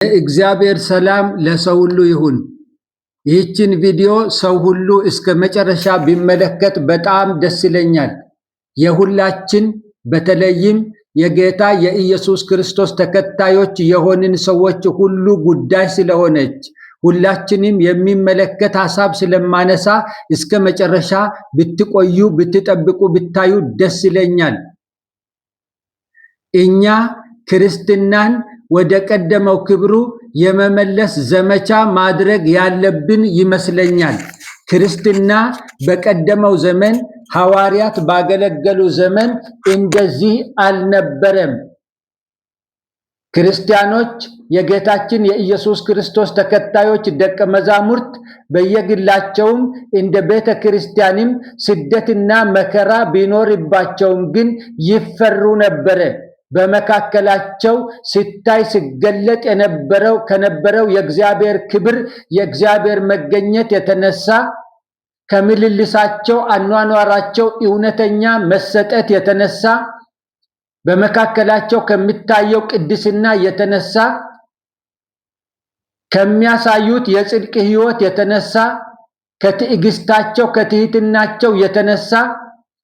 የእግዚአብሔር ሰላም ለሰው ሁሉ ይሁን። ይህችን ቪዲዮ ሰው ሁሉ እስከ መጨረሻ ቢመለከት በጣም ደስ ይለኛል። የሁላችን በተለይም የጌታ የኢየሱስ ክርስቶስ ተከታዮች የሆንን ሰዎች ሁሉ ጉዳይ ስለሆነች ሁላችንም የሚመለከት ሐሳብ ስለማነሳ እስከ መጨረሻ ብትቆዩ ብትጠብቁ ብታዩ ደስ ይለኛል። እኛ ክርስትናን ወደ ቀደመው ክብሩ የመመለስ ዘመቻ ማድረግ ያለብን ይመስለኛል። ክርስትና በቀደመው ዘመን ሐዋርያት ባገለገሉ ዘመን እንደዚህ አልነበረም። ክርስቲያኖች የጌታችን የኢየሱስ ክርስቶስ ተከታዮች ደቀ መዛሙርት በየግላቸውም እንደ ቤተ ክርስቲያንም ስደትና መከራ ቢኖርባቸውም ግን ይፈሩ ነበረ። በመካከላቸው ሲታይ ሲገለጥ ከነበረው የእግዚአብሔር ክብር የእግዚአብሔር መገኘት የተነሳ ከምልልሳቸው አኗኗራቸው እውነተኛ መሰጠት የተነሳ በመካከላቸው ከሚታየው ቅድስና የተነሳ ከሚያሳዩት የጽድቅ ሕይወት የተነሳ ከትዕግስታቸው ከትህትናቸው የተነሳ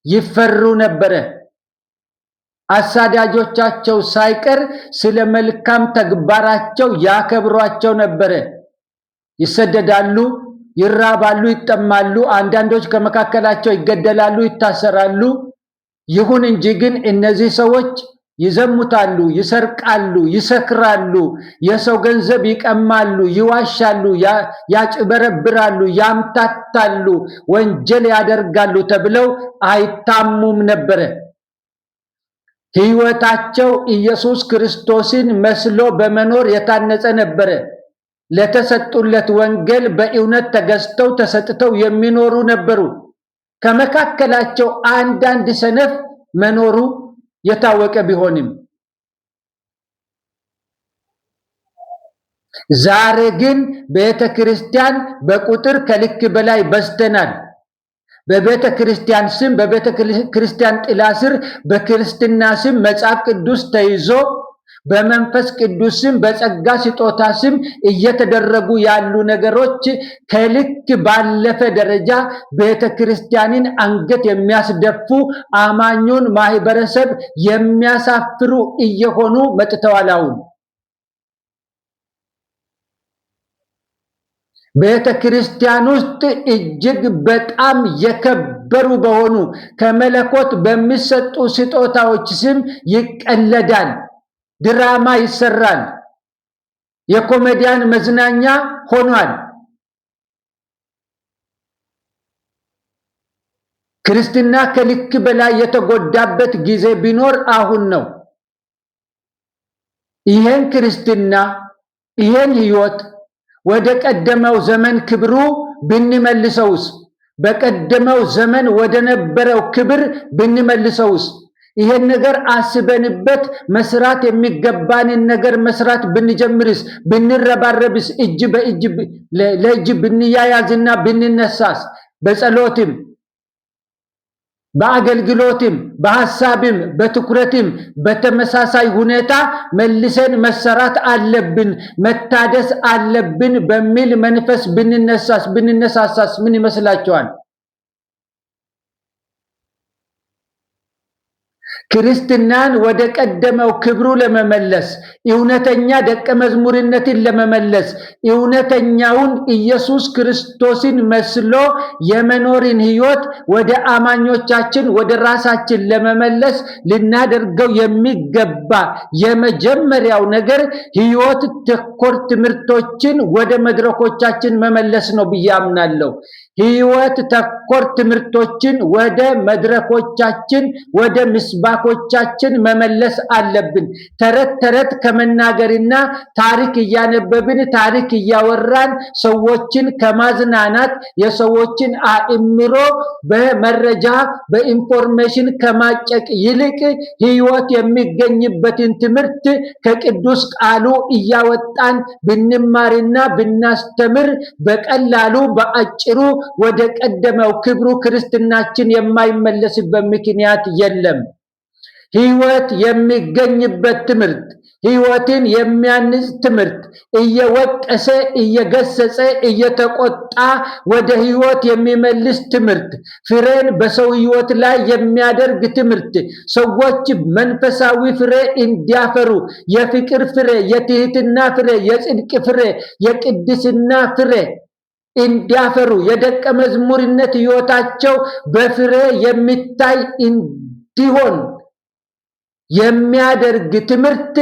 ይፈሩ ነበረ። አሳዳጆቻቸው ሳይቀር ስለ መልካም ተግባራቸው ያከብሯቸው ነበረ። ይሰደዳሉ፣ ይራባሉ፣ ይጠማሉ፣ አንዳንዶች ከመካከላቸው ይገደላሉ፣ ይታሰራሉ። ይሁን እንጂ ግን እነዚህ ሰዎች ይዘሙታሉ፣ ይሰርቃሉ፣ ይሰክራሉ፣ የሰው ገንዘብ ይቀማሉ፣ ይዋሻሉ፣ ያጭበረብራሉ፣ ያምታታሉ፣ ወንጀል ያደርጋሉ ተብለው አይታሙም ነበረ። ሕይወታቸው ኢየሱስ ክርስቶስን መስሎ በመኖር የታነጸ ነበረ። ለተሰጡለት ወንጌል በእውነት ተገዝተው ተሰጥተው የሚኖሩ ነበሩ። ከመካከላቸው አንዳንድ ሰነፍ መኖሩ የታወቀ ቢሆንም ዛሬ ግን ቤተ ክርስቲያን በቁጥር ከልክ በላይ በዝተናል። በቤተ ክርስቲያን ስም በቤተ ክርስቲያን ጥላ ስር በክርስትና ስም መጽሐፍ ቅዱስ ተይዞ በመንፈስ ቅዱስ ስም በጸጋ ስጦታ ስም እየተደረጉ ያሉ ነገሮች ከልክ ባለፈ ደረጃ ቤተ ክርስቲያንን አንገት የሚያስደፉ አማኙን ማህበረሰብ የሚያሳፍሩ እየሆኑ መጥተዋል። አሁን ቤተ ክርስቲያን ውስጥ እጅግ በጣም የከበሩ በሆኑ ከመለኮት በሚሰጡ ስጦታዎች ስም ይቀለዳል፣ ድራማ ይሰራል፣ የኮሜዲያን መዝናኛ ሆኗል። ክርስትና ከልክ በላይ የተጎዳበት ጊዜ ቢኖር አሁን ነው። ይሄን ክርስትና ይሄን ሕይወት ወደ ቀደመው ዘመን ክብሩ ብንመልሰውስ? በቀደመው ዘመን ወደ ነበረው ክብር ብንመልሰውስ? ይሄን ነገር አስበንበት መስራት የሚገባንን ነገር መስራት ብንጀምርስ? ብንረባረብስ? እጅ በእጅ ለእጅ ብንያያዝና ብንነሳስ? በጸሎትም በአገልግሎትም በሐሳብም በትኩረትም በተመሳሳይ ሁኔታ መልሰን መሰራት አለብን፣ መታደስ አለብን በሚል መንፈስ ብንነሳሳስ ምን ይመስላችኋል? ክርስትናን ወደ ቀደመው ክብሩ ለመመለስ እውነተኛ ደቀ መዝሙርነትን ለመመለስ እውነተኛውን ኢየሱስ ክርስቶስን መስሎ የመኖርን ሕይወት ወደ አማኞቻችን ወደ ራሳችን ለመመለስ ልናደርገው የሚገባ የመጀመሪያው ነገር ሕይወት ተኮር ትምህርቶችን ወደ መድረኮቻችን መመለስ ነው ብዬ አምናለሁ። ሕይወት ተኮር ትምህርቶችን ወደ መድረኮቻችን ወደ ምስባኮቻችን መመለስ አለብን። ተረት ተረት ከመናገርና ታሪክ እያነበብን ታሪክ እያወራን ሰዎችን ከማዝናናት የሰዎችን አእምሮ በመረጃ በኢንፎርሜሽን ከማጨቅ ይልቅ ሕይወት የሚገኝበትን ትምህርት ከቅዱስ ቃሉ እያወጣን ብንማርና ብናስተምር በቀላሉ በአጭሩ ወደ ቀደመው ክብሩ ክርስትናችን የማይመለስበት ምክንያት የለም። ሕይወት የሚገኝበት ትምህርት፣ ሕይወትን የሚያንጽ ትምህርት፣ እየወቀሰ እየገሰጸ እየተቆጣ ወደ ሕይወት የሚመልስ ትምህርት፣ ፍሬን በሰው ሕይወት ላይ የሚያደርግ ትምህርት፣ ሰዎች መንፈሳዊ ፍሬ እንዲያፈሩ፣ የፍቅር ፍሬ፣ የትህትና ፍሬ፣ የጽድቅ ፍሬ፣ የቅድስና ፍሬ እንዲያፈሩ፣ የደቀ መዝሙርነት ሕይወታቸው በፍሬ የሚታይ እንዲሆን የሚያደርግ ትምህርት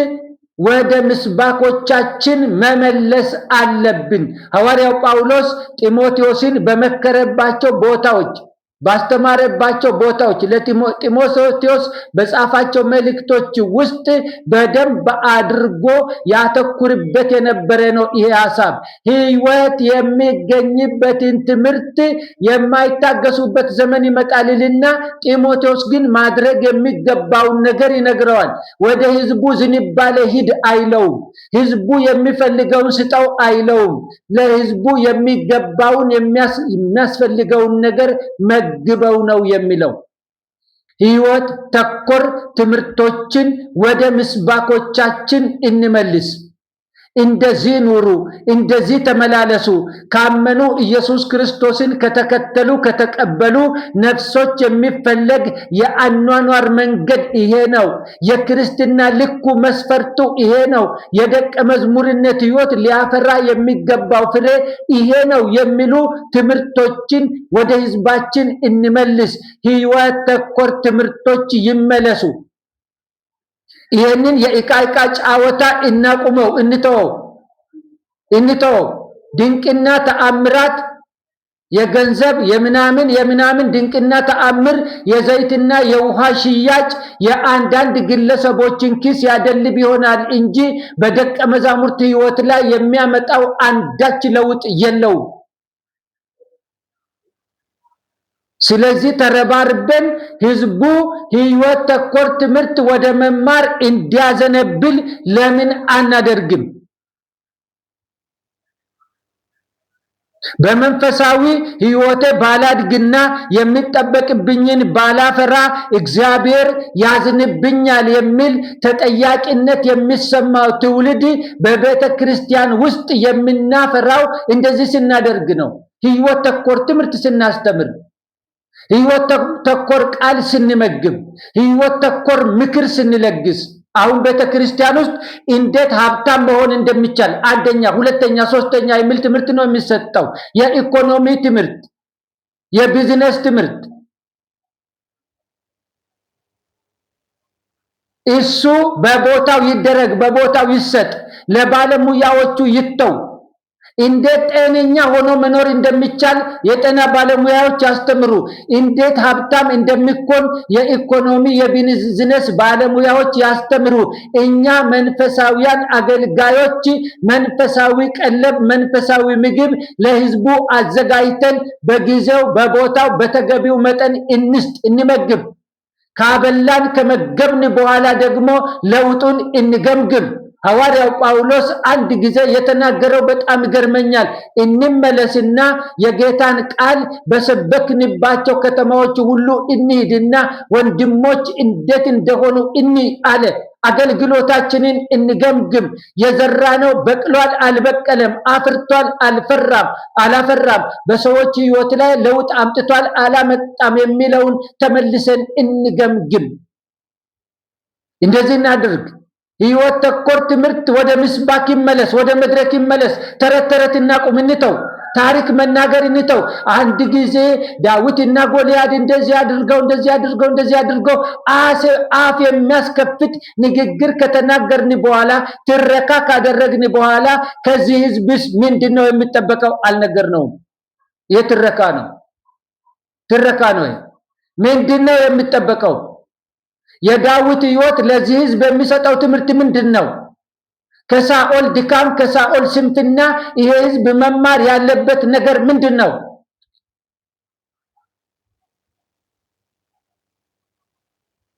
ወደ ምስባኮቻችን መመለስ አለብን። ሐዋርያው ጳውሎስ ጢሞቴዎስን በመከረባቸው ቦታዎች፣ ባስተማረባቸው ቦታዎች፣ ለጢሞቴዎስ በጻፋቸው መልእክቶች ውስጥ በደንብ አድርጎ ያተኩርበት የነበረ ነው ይሄ ሐሳብ። ሕይወት የሚገኝበትን ትምህርት የማይታገሱበት ዘመን ይመጣልና ጢሞቴዎስ ግን ማድረግ የሚገባውን ነገር ይነግረዋል። ወደ ሕዝቡ ዝንባሌ ሂድ አይለውም። ሕዝቡ የሚፈልገውን ስጠው አይለውም። ለሕዝቡ የሚገባውን የሚያስፈልገውን ነገር ግበው ነው የሚለው። ሕይወት ተኮር ትምህርቶችን ወደ ምስባኮቻችን እንመልስ። እንደዚህ ኑሩ፣ እንደዚህ ተመላለሱ። ካመኑ ኢየሱስ ክርስቶስን ከተከተሉ ከተቀበሉ ነፍሶች የሚፈለግ የአኗኗር መንገድ ይሄ ነው። የክርስትና ልኩ መስፈርቱ ይሄ ነው። የደቀ መዝሙርነት ሕይወት ሊያፈራ የሚገባው ፍሬ ይሄ ነው የሚሉ ትምህርቶችን ወደ ሕዝባችን እንመልስ። ሕይወት ተኮር ትምህርቶች ይመለሱ። ይሄንን የዕቃ ጫወታ እናቁመው፣ እንተው። ድንቅና ተአምራት፣ የገንዘብ የምናምን ድንቅና ተአምር፣ የዘይትና የውሃ ሽያጭ የአንዳንድ ግለሰቦችን ኪስ ያደልብ ይሆናል እንጂ በደቀ መዛሙርት ሕይወት ላይ የሚያመጣው አንዳች ለውጥ የለውም። ስለዚህ ተረባርበን ሕዝቡ ሕይወት ተኮር ትምህርት ወደ መማር እንዲያዘነብል ለምን አናደርግም? በመንፈሳዊ ሕይወቴ ባላድግና የሚጠበቅብኝን ባላፈራ እግዚአብሔር ያዝንብኛል የሚል ተጠያቂነት የሚሰማው ትውልድ በቤተ ክርስቲያን ውስጥ የምናፈራው እንደዚህ ስናደርግ ነው። ሕይወት ተኮር ትምህርት ስናስተምር፣ ሕይወት ተኮር ቃል ስንመግብ፣ ሕይወት ተኮር ምክር ስንለግስ። አሁን ቤተ ክርስቲያን ውስጥ እንዴት ሀብታም መሆን እንደሚቻል አንደኛ፣ ሁለተኛ፣ ሶስተኛ የሚል ትምህርት ነው የሚሰጠው። የኢኮኖሚ ትምህርት፣ የቢዝነስ ትምህርት። እሱ በቦታው ይደረግ፣ በቦታው ይሰጥ፣ ለባለሙያዎቹ ይተው። እንዴት ጤነኛ ሆኖ መኖር እንደሚቻል የጤና ባለሙያዎች ያስተምሩ። እንዴት ሀብታም እንደሚኮን የኢኮኖሚ የቢዝነስ ባለሙያዎች ያስተምሩ። እኛ መንፈሳዊያን አገልጋዮች መንፈሳዊ ቀለብ፣ መንፈሳዊ ምግብ ለሕዝቡ አዘጋጅተን በጊዜው በቦታው በተገቢው መጠን እንስጥ፣ እንመግብ። ካበላን ከመገብን በኋላ ደግሞ ለውጡን እንገምግም። ሐዋርያው ጳውሎስ አንድ ጊዜ የተናገረው በጣም ይገርመኛል። እንመለስና የጌታን ቃል በሰበክንባቸው ከተማዎች ሁሉ እንሂድና ወንድሞች እንዴት እንደሆኑ እንይ አለ። አገልግሎታችንን እንገምግም። የዘራነው በቅሏል አልበቀለም፣ አፍርቷል አላፈራም፣ በሰዎች ሕይወት ላይ ለውጥ አምጥቷል አላመጣም የሚለውን ተመልሰን እንገምግም። እንደዚህ እናድርግ። ሕይወት ተኮር ትምህርት ወደ ምስባክ ይመለስ፣ ወደ መድረክ ይመለስ። ተረት ተረት እናቁም፣ እንተው። ታሪክ መናገር እንተው። አንድ ጊዜ ዳዊትና ጎልያድ እንደዚህ አድርገው አፍ የሚያስከፍት ንግግር ከተናገርን በኋላ ትረካ ካደረግን በኋላ ከዚህ ሕዝብስ ምንድነው የሚጠበቀው? አልነገርነውም። የትረካ ነው። ምንድነው የሚጠበቀው? የዳዊት ሕይወት ለዚህ ሕዝብ የሚሰጠው ትምህርት ምንድነው? ከሳኦል ድካም፣ ከሳኦል ስንፍና ይሄ ሕዝብ መማር ያለበት ነገር ምንድነው?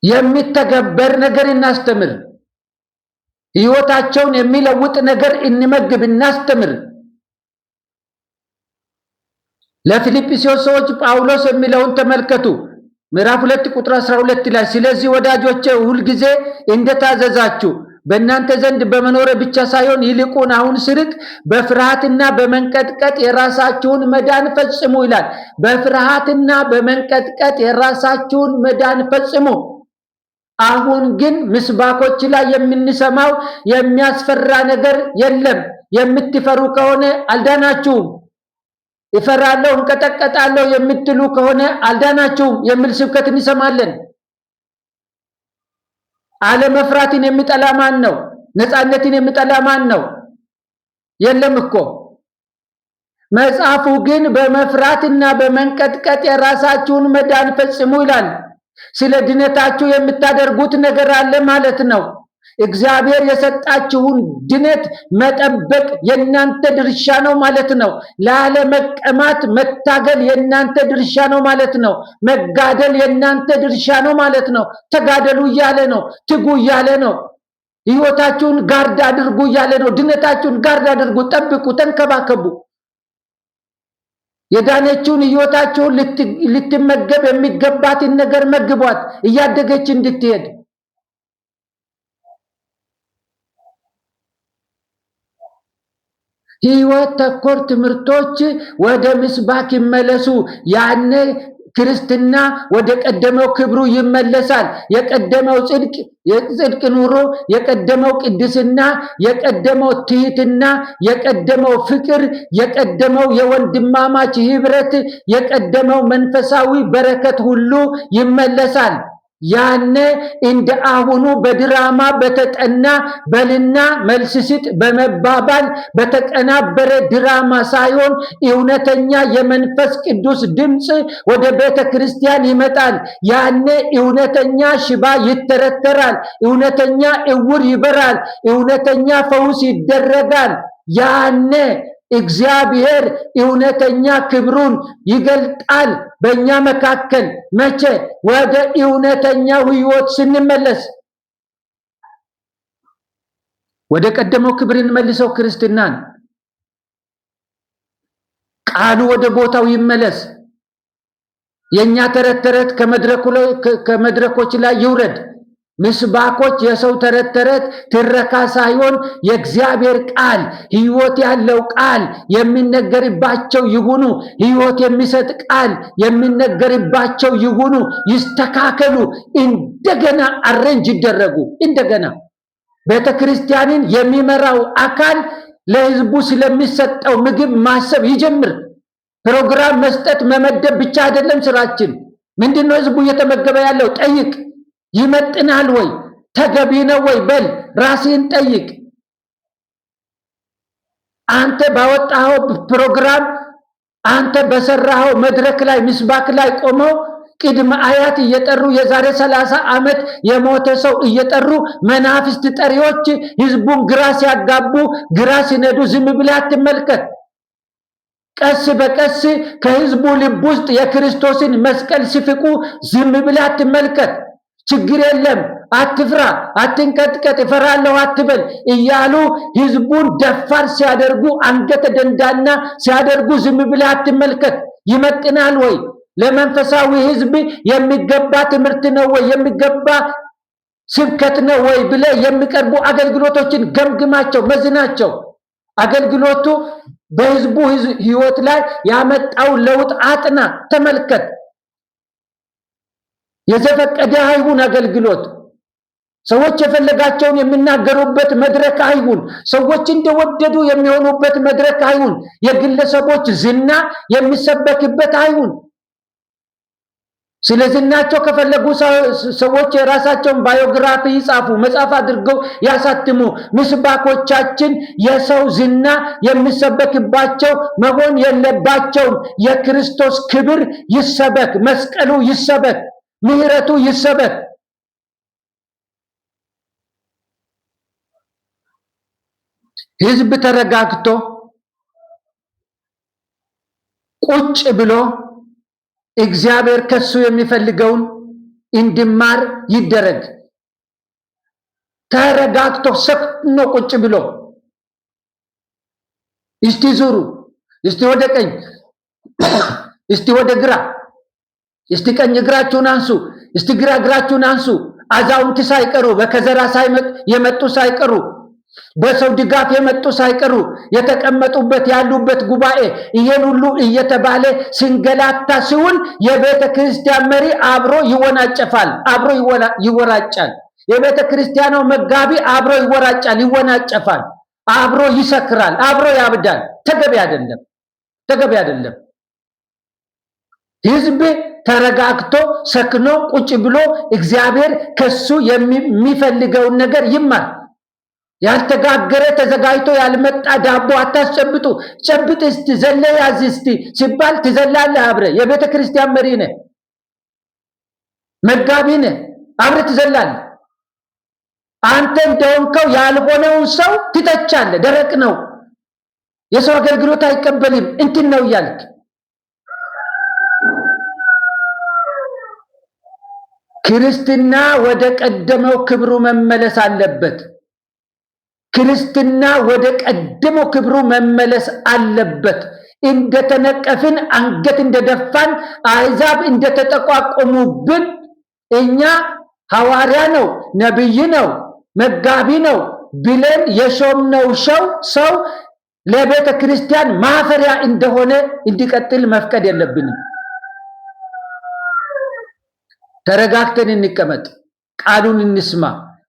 የሚተገበር ነገር እናስተምር። ሕይወታቸውን የሚለውጥ ነገር እንመግብ፣ እናስተምር። ለፊልጵስዩስ ሰዎች ጳውሎስ የሚለውን ተመልከቱ። ምዕራፍ 2 ቁጥር 12 ላይ ስለዚህ ወዳጆቼ ሁልጊዜ እንደታዘዛችሁ በእናንተ ዘንድ በመኖር ብቻ ሳይሆን ይልቁን አሁን ስርቅ በፍርሃትና በመንቀጥቀጥ የራሳችሁን መዳን ፈጽሙ ይላል። በፍርሃትና በመንቀጥቀጥ የራሳችሁን መዳን ፈጽሙ። አሁን ግን ምስባኮች ላይ የምንሰማው የሚያስፈራ ነገር የለም። የምትፈሩ ከሆነ አልዳናችሁም። እፈራለሁ እንቀጠቀጣለሁ የምትሉ ከሆነ አልዳናችሁም የሚል ስብከት እንሰማለን። አለመፍራትን የሚጠላ ማን ነው? ነፃነትን የሚጠላ ማን ነው? የለም እኮ። መጽሐፉ ግን በመፍራትና በመንቀጥቀጥ የራሳችሁን መዳን ፈጽሙ ይላል። ስለ ድነታችሁ የምታደርጉት ነገር አለ ማለት ነው። እግዚአብሔር የሰጣችሁን ድነት መጠበቅ የእናንተ ድርሻ ነው ማለት ነው። ላለመቀማት መታገል የእናንተ ድርሻ ነው ማለት ነው። መጋደል የእናንተ ድርሻ ነው ማለት ነው። ተጋደሉ እያለ ነው። ትጉ እያለ ነው። ሕይወታችሁን ጋርድ አድርጉ እያለ ነው። ድነታችሁን ጋርድ አድርጉ፣ ጠብቁ፣ ተንከባከቡ። የዳነችውን ሕይወታችሁን ልትመገብ የሚገባትን ነገር መግቧት፣ እያደገች እንድትሄድ። ሕይወት ተኮር ትምህርቶች ወደ ምስባክ ይመለሱ። ያኔ ክርስትና ወደ ቀደመው ክብሩ ይመለሳል። የቀደመው የጽድቅ ኑሮ፣ የቀደመው ቅድስና፣ የቀደመው ትህትና፣ የቀደመው ፍቅር፣ የቀደመው የወንድማማች ህብረት፣ የቀደመው መንፈሳዊ በረከት ሁሉ ይመለሳል። ያኔ እንደ አሁኑ በድራማ በተጠና በልና መልስ ስጥ በመባባል በተቀናበረ ድራማ ሳይሆን እውነተኛ የመንፈስ ቅዱስ ድምፅ ወደ ቤተ ክርስቲያን ይመጣል። ያኔ እውነተኛ ሽባ ይተረተራል፣ እውነተኛ እውር ይበራል፣ እውነተኛ ፈውስ ይደረጋል። ያኔ እግዚአብሔር እውነተኛ ክብሩን ይገልጣል በእኛ መካከል። መቼ? ወደ እውነተኛው ሕይወት ስንመለስ። ወደ ቀደመው ክብር እንመልሰው ክርስትናን። ቃሉ ወደ ቦታው ይመለስ። የኛ ተረት ተረት ከመድረኮች ላይ ይውረድ። ምስባኮች የሰው ተረት ተረት ትረካ ሳይሆን የእግዚአብሔር ቃል፣ ሕይወት ያለው ቃል የሚነገርባቸው ይሁኑ። ሕይወት የሚሰጥ ቃል የሚነገርባቸው ይሁኑ። ይስተካከሉ፣ እንደገና አሬንጅ ይደረጉ። እንደገና ቤተ ክርስቲያንን የሚመራው አካል ለሕዝቡ ስለሚሰጠው ምግብ ማሰብ ይጀምር። ፕሮግራም መስጠት መመደብ ብቻ አይደለም ስራችን። ምንድነው ሕዝቡ እየተመገበ ያለው? ጠይቅ። ይመጥናል ወይ? ተገቢ ነው ወይ? በል ራስህን ጠይቅ። አንተ ባወጣኸው ፕሮግራም፣ አንተ በሰራኸው መድረክ ላይ ምስባክ ላይ ቆመው ቅድመ አያት እየጠሩ የዛሬ 30 ዓመት የሞተ ሰው እየጠሩ መናፍስት ጠሪዎች ህዝቡን ግራ ሲያጋቡ፣ ግራ ሲነዱ ዝም ብለህ አትመልከት። ቀስ በቀስ ከህዝቡ ልብ ውስጥ የክርስቶስን መስቀል ሲፍቁ ዝም ብለህ አትመልከት። ችግር የለም፣ አትፍራ፣ አትንቀጥቀጥ፣ እፈራለሁ አትበል እያሉ ህዝቡን ደፋር ሲያደርጉ፣ አንገተ ደንዳና ሲያደርጉ ዝም ብለህ አትመልከት። ይመጥናል ወይ? ለመንፈሳዊ ህዝብ የሚገባ ትምህርት ነው ወይ? የሚገባ ስብከት ነው ወይ ብለህ የሚቀርቡ አገልግሎቶችን ገምግማቸው፣ መዝናቸው። አገልግሎቱ በህዝቡ ህይወት ላይ ያመጣው ለውጥ አጥና፣ ተመልከት። የዘፈቀደ አይሁን አገልግሎት። ሰዎች የፈለጋቸውን የሚናገሩበት መድረክ አይሁን። ሰዎች እንደወደዱ የሚሆኑበት መድረክ አይሁን። የግለሰቦች ዝና የሚሰበክበት አይሁን። ስለ ዝናቸው ከፈለጉ ሰዎች የራሳቸውን ባዮግራፊ ይጻፉ፣ መጽሐፍ አድርገው ያሳትሙ። ምስባኮቻችን የሰው ዝና የሚሰበክባቸው መሆን የለባቸውም። የክርስቶስ ክብር ይሰበክ፣ መስቀሉ ይሰበክ፣ ምህረቱ ይሰበክ። ህዝብ ተረጋግቶ ቁጭ ብሎ እግዚአብሔር ከሱ የሚፈልገውን እንዲማር ይደረግ። ተረጋግቶ ሰክኖ ቁጭ ብሎ እስቲ ዙሩ፣ እስቲ ወደ ቀኝ፣ እስቲ ወደ ግራ እስቲ ቀኝ እግራችሁን አንሱ፣ እስቲ ግራ እግራችሁን አንሱ። አዛውንት ሳይቀሩ በከዘራ የመጡ ሳይቀሩ በሰው ድጋፍ የመጡ ሳይቀሩ የተቀመጡበት ያሉበት ጉባኤ ይሄን ሁሉ እየተባለ ሲንገላታ ሲውል የቤተ ክርስቲያን መሪ አብሮ ይወናጨፋል፣ አብሮ ይወራጫል። የቤተ ክርስቲያኑ መጋቢ አብሮ ይወራጫል፣ ይወናጨፋል፣ አብሮ ይሰክራል፣ አብሮ ያብዳል። ተገቢ አይደለም፣ ተገቢ አይደለም። ህዝብ ተረጋግቶ ሰክኖ ቁጭ ብሎ እግዚአብሔር ከሱ የሚፈልገውን ነገር ይማር። ያልተጋገረ ተዘጋጅቶ ያልመጣ ዳቦ አታስጨብጡ። ጨብጥ እስቲ ዘለ ያዝ እስቲ ሲባል ትዘላለህ። አብረ የቤተ ክርስቲያን መሪ ነህ፣ መጋቢ ነህ፣ አብረ ትዘላለህ። አንተ እንደሆንከው ያልሆነውን ሰው ትተቻለህ። ደረቅ ነው፣ የሰው አገልግሎት አይቀበልም እንትን ነው እያልክ ክርስትና ወደ ቀደመው ክብሩ መመለስ አለበት። ክርስትና ወደ ቀደመው ክብሩ መመለስ አለበት። እንደተነቀፍን አንገት እንደደፋን አሕዛብ እንደተጠቋቆሙብን እኛ ሐዋርያ ነው፣ ነብይ ነው፣ መጋቢ ነው ብለን የሾምነው ሰው ለቤተ ክርስቲያን ማፈሪያ እንደሆነ እንዲቀጥል መፍቀድ የለብንም። ተረጋግተን እንቀመጥ፣ ቃሉን እንስማ።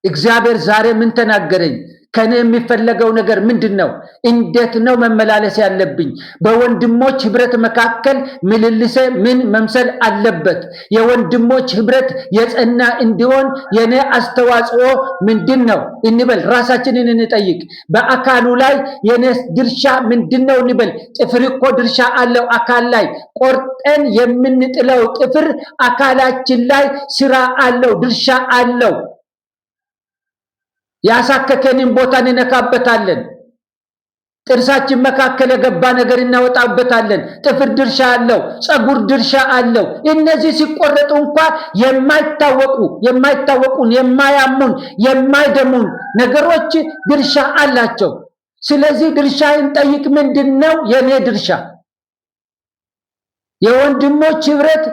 እግዚአብሔር ዛሬ ምን ተናገረኝ? ከኔ የሚፈለገው ነገር ምንድነው? እንዴት ነው መመላለስ ያለብኝ? በወንድሞች ህብረት መካከል ምልልሴ ምን መምሰል አለበት? የወንድሞች ህብረት የጸና እንዲሆን የኔ አስተዋጽኦ ምንድነው እንበል። ራሳችንን እንጠይቅ። በአካሉ ላይ የኔ ድርሻ ምንድነው እንበል። ጥፍር እኮ ድርሻ አለው አካል ላይ። ቆርጠን የምንጥለው ጥፍር አካላችን ላይ ስራ አለው፣ ድርሻ አለው። ያሳከከንን ቦታ እንነካበታለን። ጥርሳችን መካከል የገባ ነገር እናወጣበታለን። ጥፍር ድርሻ አለው፣ ፀጉር ድርሻ አለው። እነዚህ ሲቆረጡ እንኳን የማይታወቁን የማያሙን የማይደሙን ነገሮች ድርሻ አላቸው። ስለዚህ ድርሻዬን ጠይቅ። ምንድነው የኔ ድርሻ? የወንድሞች ህብረት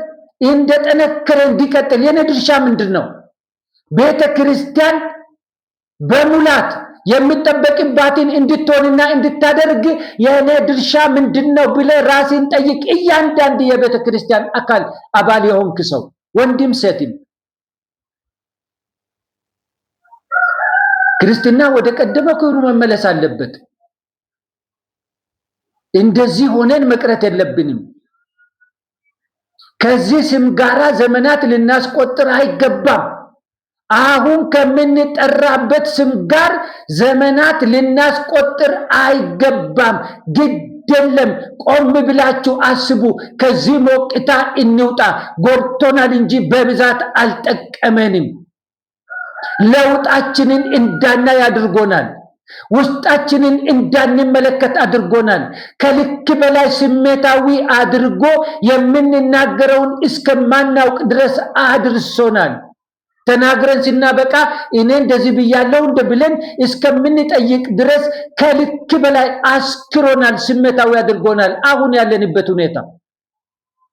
እንደጠነከረ እንዲቀጥል የኔ ድርሻ ምንድነው? ቤተ ክርስቲያን በሙላት የሚጠበቅባትን እንድትሆንና እንድታደርግ የኔ ድርሻ ምንድነው ብለህ ራስን ጠይቅ። እያንዳንዱ የቤተ ክርስቲያን አካል አባል የሆንክ ሰው ወንድም ሴትም ክርስትና ወደ ቀደመው ክብሩ መመለስ አለበት። እንደዚህ ሆነን መቅረት የለብንም። ከዚህ ስም ጋራ ዘመናት ልናስቆጥር አይገባም። አሁን ከምንጠራበት ስም ጋር ዘመናት ልናስቆጥር አይገባም። ግደለም፣ ቆም ብላችሁ አስቡ። ከዚህ ሞቅታ እንውጣ። ጎድቶናል እንጂ በብዛት አልጠቀመንም። ለውጣችንን እንዳናይ አድርጎናል። ውስጣችንን እንዳንመለከት አድርጎናል። ከልክ በላይ ስሜታዊ አድርጎ የምንናገረውን እስከማናውቅ ድረስ አድርሶናል። ተናግረን ሲናበቃ እኔ እንደዚህ ብያለሁ እንደ ብለን እስከምንጠይቅ ድረስ ከልክ በላይ አስክሮናል፣ ስሜታዊ አድርጎናል። አሁን ያለንበት ሁኔታ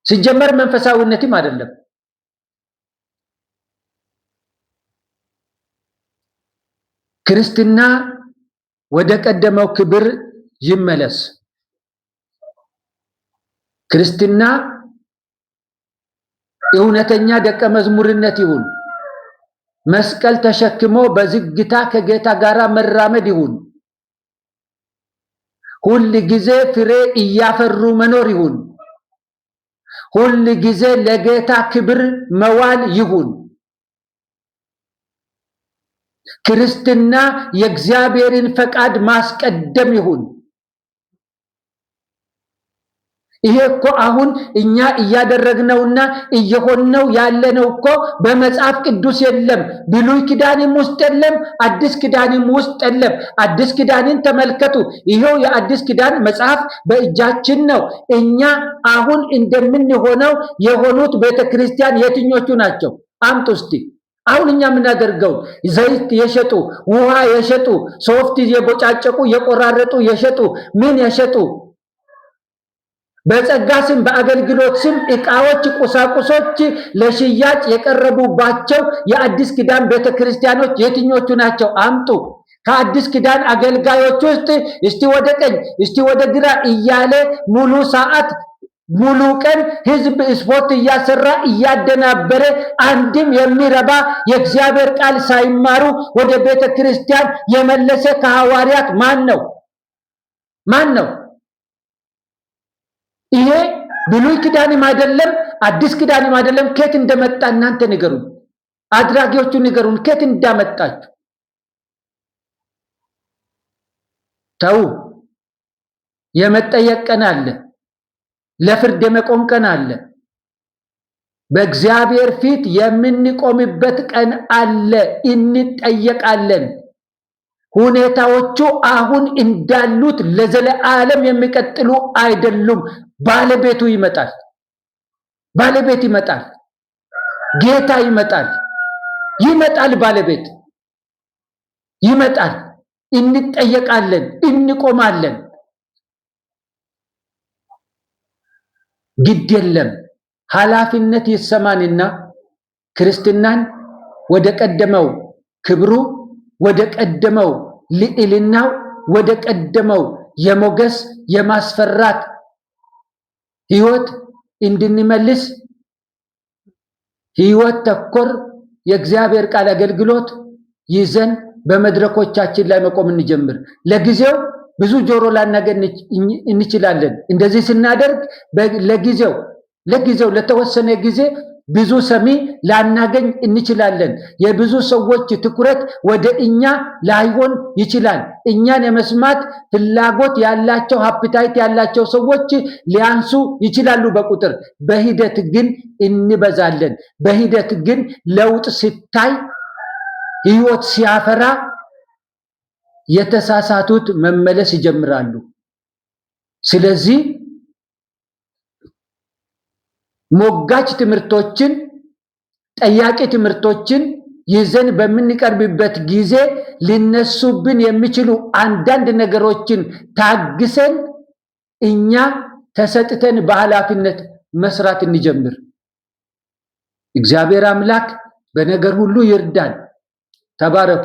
ሲጀመር መንፈሳዊነትም አይደለም። ክርስትና ወደ ቀደመው ክብር ይመለስ። ክርስትና እውነተኛ ደቀ መዝሙርነት ይሁን። መስቀል ተሸክሞ በዝግታ ከጌታ ጋር መራመድ ይሁን። ሁል ጊዜ ፍሬ እያፈሩ መኖር ይሁን። ሁል ጊዜ ለጌታ ክብር መዋል ይሁን። ክርስትና የእግዚአብሔርን ፈቃድ ማስቀደም ይሁን። ይሄ እኮ አሁን እኛ እያደረግነውና እየሆነው ያለነው እኮ በመጽሐፍ ቅዱስ የለም። ብሉይ ኪዳንም ውስጥ የለም፣ አዲስ ኪዳንም ውስጥ የለም። አዲስ ኪዳንን ተመልከቱ። ይሄው የአዲስ ኪዳን መጽሐፍ በእጃችን ነው። እኛ አሁን እንደምንሆነው የሆኑት ቤተክርስቲያን የትኞቹ ናቸው? አምጡ እስቲ። አሁን እኛ የምናደርገው ዘይት የሸጡ፣ ውሃ የሸጡ፣ ሶፍት የቦጫጨቁ የቆራረጡ የሸጡ፣ ምን የሸጡ በጸጋ ስም በአገልግሎት ስም ዕቃዎች፣ ቁሳቁሶች ለሽያጭ የቀረቡባቸው የአዲስ ኪዳን ቤተክርስቲያኖች የትኞቹ ናቸው? አምጡ። ከአዲስ ኪዳን አገልጋዮች ውስጥ እስቲ ወደ ቀኝ እስቲ ወደ ግራ እያለ ሙሉ ሰዓት ሙሉ ቀን ህዝብ ስፖርት እያሰራ እያደናበረ አንድም የሚረባ የእግዚአብሔር ቃል ሳይማሩ ወደ ቤተ ክርስቲያን የመለሰ ከሐዋርያት ማን ነው? ማን ነው? ይሄ ብሉይ ኪዳንም አይደለም አዲስ ኪዳንም አይደለም። ከየት እንደመጣ እናንተ ንገሩን። አድራጊዎቹ ንገሩን ከየት እንዳመጣችሁ። ተው። የመጠየቅ ቀን አለ። ለፍርድ የመቆም ቀን አለ። በእግዚአብሔር ፊት የምንቆምበት ቀን አለ። እንጠየቃለን። ሁኔታዎቹ አሁን እንዳሉት ለዘለዓለም የሚቀጥሉ አይደሉም። ባለቤቱ ይመጣል። ባለቤት ይመጣል። ጌታ ይመጣል። ይመጣል። ባለቤት ይመጣል። እንጠየቃለን። እንቆማለን። ግድ የለም ኃላፊነት ይሰማንና ክርስትናን ወደ ቀደመው ክብሩ፣ ወደ ቀደመው ልዕልናው፣ ወደ ቀደመው የሞገስ የማስፈራት ህይወት እንድንመልስ ህይወት ተኮር የእግዚአብሔር ቃል አገልግሎት ይዘን በመድረኮቻችን ላይ መቆም እንጀምር። ለጊዜው ብዙ ጆሮ ላናገኝ እንችላለን። እንደዚህ ስናደርግ ለጊዜው ለተወሰነ ጊዜ ብዙ ሰሚ ላናገኝ እንችላለን። የብዙ ሰዎች ትኩረት ወደ እኛ ላይሆን ይችላል። እኛን የመስማት ፍላጎት ያላቸው አፕታይት ያላቸው ሰዎች ሊያንሱ ይችላሉ በቁጥር። በሂደት ግን እንበዛለን። በሂደት ግን ለውጥ ሲታይ ህይወት ሲያፈራ የተሳሳቱት መመለስ ይጀምራሉ። ስለዚህ ሞጋች ትምህርቶችን፣ ጠያቂ ትምህርቶችን ይዘን በምንቀርብበት ጊዜ ሊነሱብን የሚችሉ አንዳንድ ነገሮችን ታግሰን እኛ ተሰጥተን በኃላፊነት መስራት እንጀምር። እግዚአብሔር አምላክ በነገር ሁሉ ይርዳን። ተባረኩ።